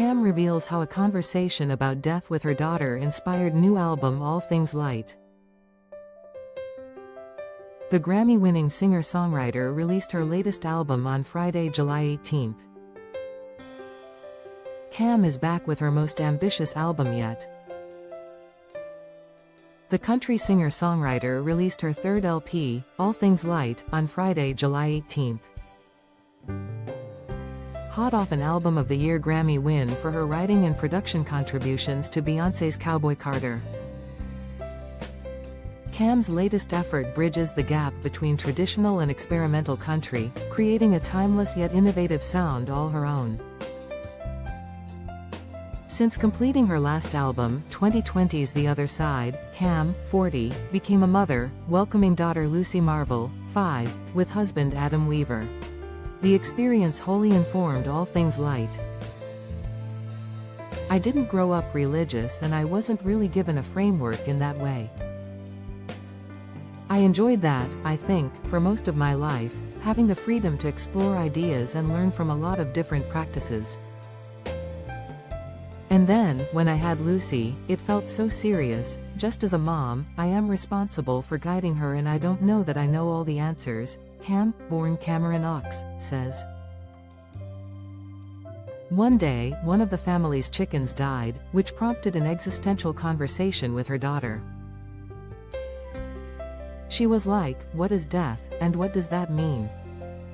Cam reveals how a conversation about death with her daughter inspired new album All Things Light. The Grammy-winning singer-songwriter released her latest album on Friday, July 18th. Cam is back with her most ambitious album yet. The country singer-songwriter released her third LP, All Things Light, on Friday, July 18th. Hot off an Album of the Year Grammy win for her writing and production contributions to Beyoncé's Cowboy Carter. Cam's latest effort bridges the gap between traditional and experimental country, creating a timeless yet innovative sound all her own. Since completing her last album, 2020's The Other Side, Cam, 40, became a mother, welcoming daughter Lucy Marvel, 5, with husband Adam Weaver. The experience wholly informed All Things Light. I didn't grow up religious and I wasn't really given a framework in that way. I enjoyed that, I think, for most of my life, having the freedom to explore ideas and learn from a lot of different practices. And then, when I had Lucy, it felt so serious. Just as a mom, I am responsible for guiding her and I don't know that I know all the answers, Cam, born Cameron Ox, says. One day, one of the family's chickens died, which prompted an existential conversation with her daughter. She was like, "What is death, and what does that mean?"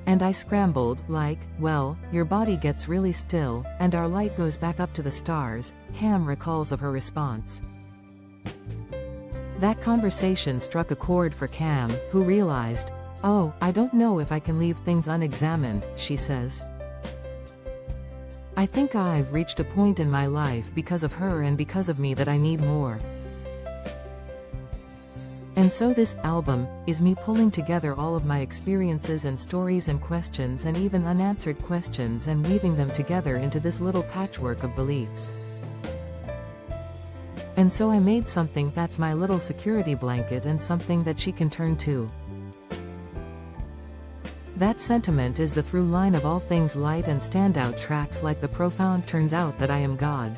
And I scrambled, like, "Well, your body gets really still, and our light goes back up to the stars," Cam recalls of her response. That conversation struck a chord for Cam, who realized, "Oh, I don't know if I can leave things unexamined," she says. "I think I've reached a point in my life because of her and because of me that I need more. And so this album is me pulling together all of my experiences and stories and questions and even unanswered questions and weaving them together into this little patchwork of beliefs. And so I made something that's my little security blanket and something that she can turn to." That sentiment is the through line of All Things Light and standout tracks like the profound Turns Out That I Am God.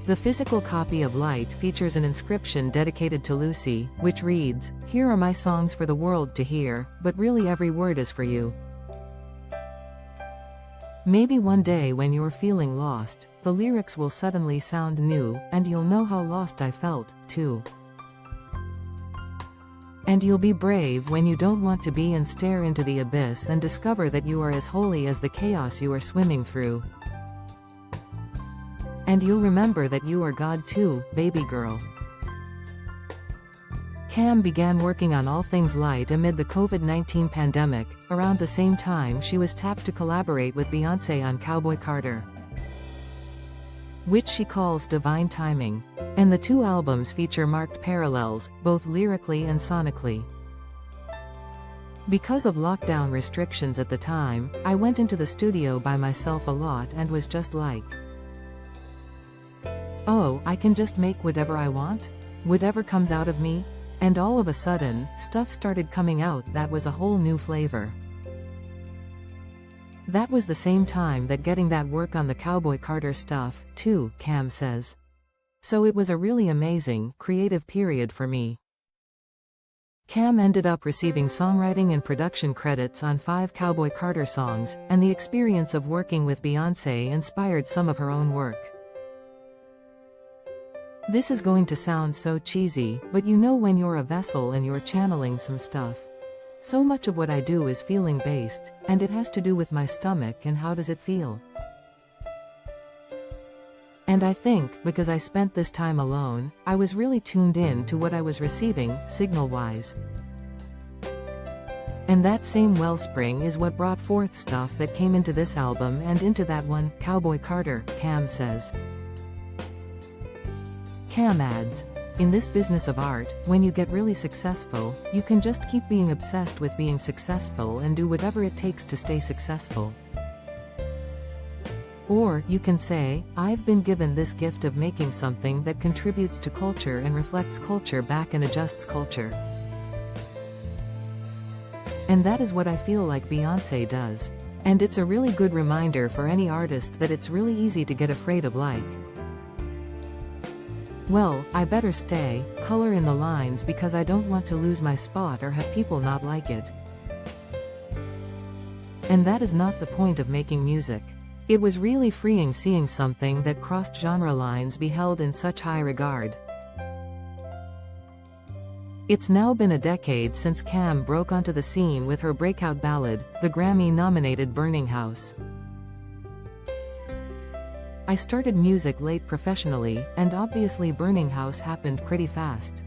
The physical copy of Light features an inscription dedicated to Lucy, which reads, "Here are my songs for the world to hear, but really every word is for you." Maybe one day when you're feeling lost, the lyrics will suddenly sound new, and you'll know how lost I felt, too. And you'll be brave when you don't want to be and stare into the abyss and discover that you are as holy as the chaos you are swimming through. And you'll remember that you are God too, baby girl. Cam began working on All Things Light amid the COVID-19 pandemic, around the same time she was tapped to collaborate with Beyoncé on Cowboy Carter, which she calls divine timing. And the two albums feature marked parallels, both lyrically and sonically. Because of lockdown restrictions at the time, I went into the studio by myself a lot and was just like, "Oh, I can just make whatever I want? Whatever comes out of me?" And all of a sudden, stuff started coming out that was a whole new flavor. That was the same time that getting that work on the Cowboy Carter stuff, too, Cam says. So it was a really amazing, creative period for me. Cam ended up receiving songwriting and production credits on 5 Cowboy Carter songs, and the experience of working with Beyoncé inspired some of her own work. This is going to sound so cheesy, but you know when you're a vessel and you're channeling some stuff. So much of what I do is feeling-based, and it has to do with my stomach and how does it feel. And I think, because I spent this time alone, I was really tuned in to what I was receiving, signal-wise. And that same wellspring is what brought forth stuff that came into this album and into that one, Cowboy Carter, Cam says. Cam adds, "In this business of art, when you get really successful, you can just keep being obsessed with being successful and do whatever it takes to stay successful. Or, you can say, I've been given this gift of making something that contributes to culture and reflects culture back and adjusts culture. And that is what I feel like Beyoncé does." And it's a really good reminder for any artist that it's really easy to get afraid of like. Well, I better stay, color in the lines because I don't want to lose my spot or have people not like it. And that is not the point of making music. It was really freeing seeing something that crossed genre lines be held in such high regard. It's now been a decade since Cam broke onto the scene with her breakout ballad, the Grammy-nominated Burning House. I started music late professionally, and obviously Burning House happened pretty fast.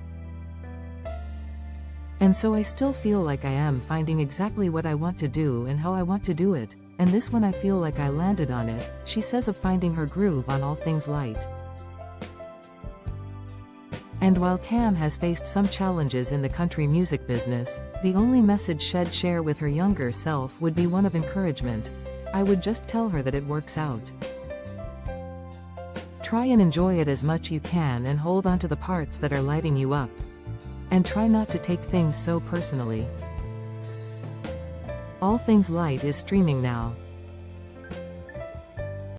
And so I still feel like I am finding exactly what I want to do and how I want to do it, and this one I feel like I landed on it, she says of finding her groove on All Things Light. And while Cam has faced some challenges in the country music business, the only message she'd share with her younger self would be one of encouragement. I would just tell her that it works out. Try and enjoy it as much you can and hold on to the parts that are lighting you up. And try not to take things so personally. All Things Light is streaming now.